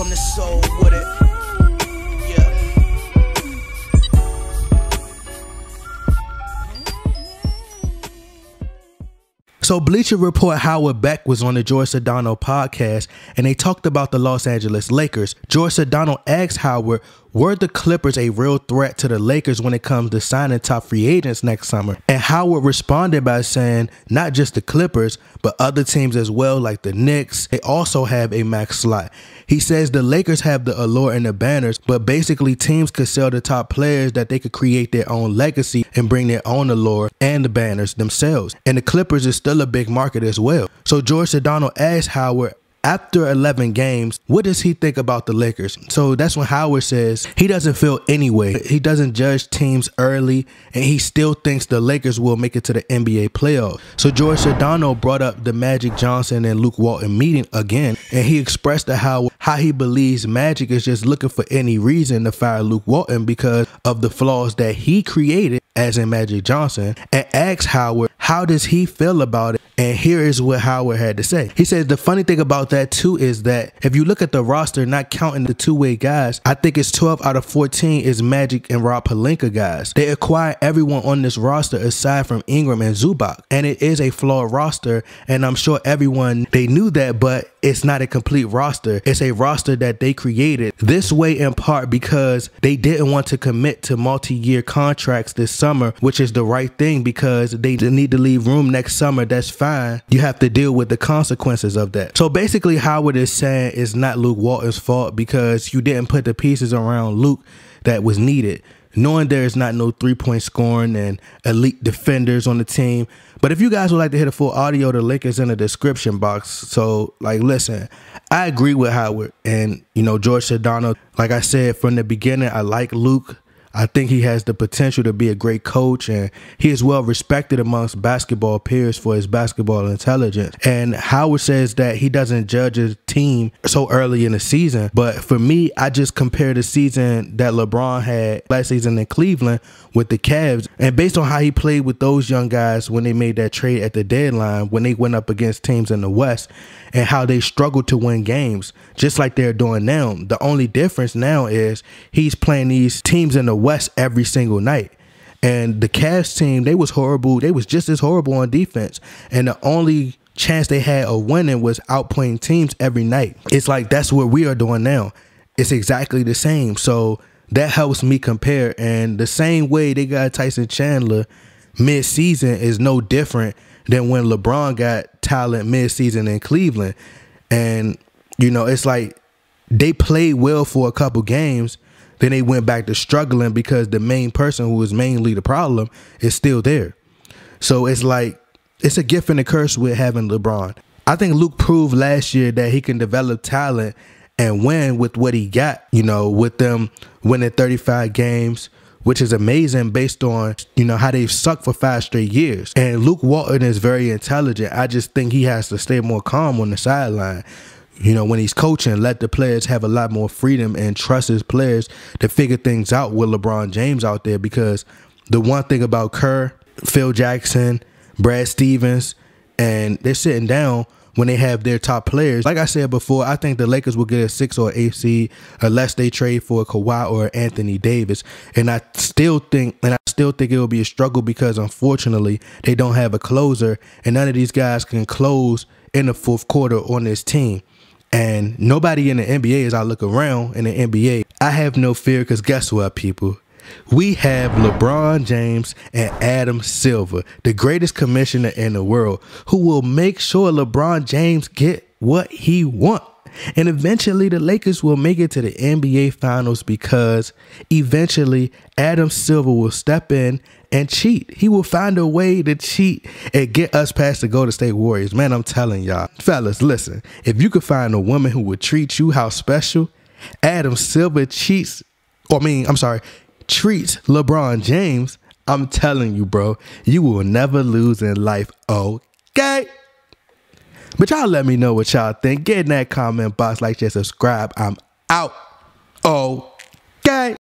from the soul with it. Yeah. So Bleacher report Howard Beck was on the George Sedano podcast, and they talked about the Los Angeles Lakers. George Sedano asked Howard, were the Clippers a real threat to the Lakers when it comes to signing top free agents next summer? And Howard responded by saying not just the Clippers, but other teams as well, like the Knicks. They also have a max slot. He says the Lakers have the allure and the banners, but basically teams could sell the top players that they could create their own legacy and bring their own allure and the banners themselves. And the Clippers is still a big market as well. So George Sedano asked Howard, after 11 games, what does he think about the Lakers? So that's when Howard says he doesn't feel any way. He doesn't judge teams early, and he still thinks the Lakers will make it to the NBA playoffs. So George Sedano brought up the Magic Johnson and Luke Walton meeting again, and he expressed to Howard how he believes Magic is just looking for any reason to fire Luke Walton because of the flaws that he created, as in Magic Johnson, and asked Howard how does he feel about it. And here is what Howard had to say. He says the funny thing about that too is that if you look at the roster, not counting the two-way guys, I think it's 12 out of 14 is Magic and Rob Pelinka guys. They acquire everyone on this roster aside from Ingram and Zubac, and it is a flawed roster, and I'm sure everyone, they knew that, but it's not a complete roster. It's a roster that they created this way in part because they didn't want to commit to multi-year contracts this summer, which is the right thing because they need to leave room next summer. That's fine. You have to deal with the consequences of that. So basically Howard is saying it's not Luke Walton's fault because you didn't put the pieces around Luke that was needed, knowing there's not no three-point scoring and elite defenders on the team. But if you guys would like to hear the full audio, the link is in the description box. So, like, listen, I agree with Howard and, you know, George Sedano. Like I said from the beginning, I like Luke. I think he has the potential to be a great coach, and he is well respected amongst basketball peers for his basketball intelligence. And Howard says that he doesn't judge his team so early in the season. But for me, I just compare the season that LeBron had last season in Cleveland with the Cavs. And based on how he played with those young guys when they made that trade at the deadline, when they went up against teams in the West, and how they struggled to win games, just like they're doing now. The only difference now is he's playing these teams in the West every single night. And the Cavs team, they was horrible. They was just as horrible on defense. And the only chance they had of winning was outplaying teams every night. It's like that's what we are doing now. It's exactly the same. So that helps me compare. And the same way they got Tyson Chandler mid-season is no different than when LeBron got talent mid-season in Cleveland. And, you know, it's like they played well for a couple games, then they went back to struggling because the main person who was mainly the problem is still there. So it's like, it's a gift and a curse with having LeBron. I think Luke proved last year that he can develop talent and win with what he got, you know, with them winning 35 games, which is amazing based on, you know, how they've sucked for 5 straight years. And Luke Walton is very intelligent. I just think he has to stay more calm on the sideline. You know, when he's coaching, let the players have a lot more freedom and trust his players to figure things out with LeBron James out there. Because the one thing about Kerr, Phil Jackson, Brad Stevens, and they're sitting down when they have their top players. Like I said before, I think the Lakers will get a 6 or 8 seed unless they trade for a Kawhi or Anthony Davis. And I still think it will be a struggle because unfortunately they don't have a closer, and none of these guys can close in the fourth quarter on this team. And nobody in the NBA, as I look around in the NBA, I have no fear because guess what, people? We have LeBron James and Adam Silver, the greatest commissioner in the world, who will make sure LeBron James get what he wants. And eventually the Lakers will make it to the NBA Finals because eventually Adam Silver will step in and cheat. He will find a way to cheat and get us past the Golden State Warriors. Man, I'm telling y'all. Fellas, listen. If you could find a woman who would treat you how special Adam Silver treats LeBron James, I'm telling you, bro, you will never lose in life, okay? But y'all let me know what y'all think. Get in that comment box, like, share, subscribe. I'm out. Okay.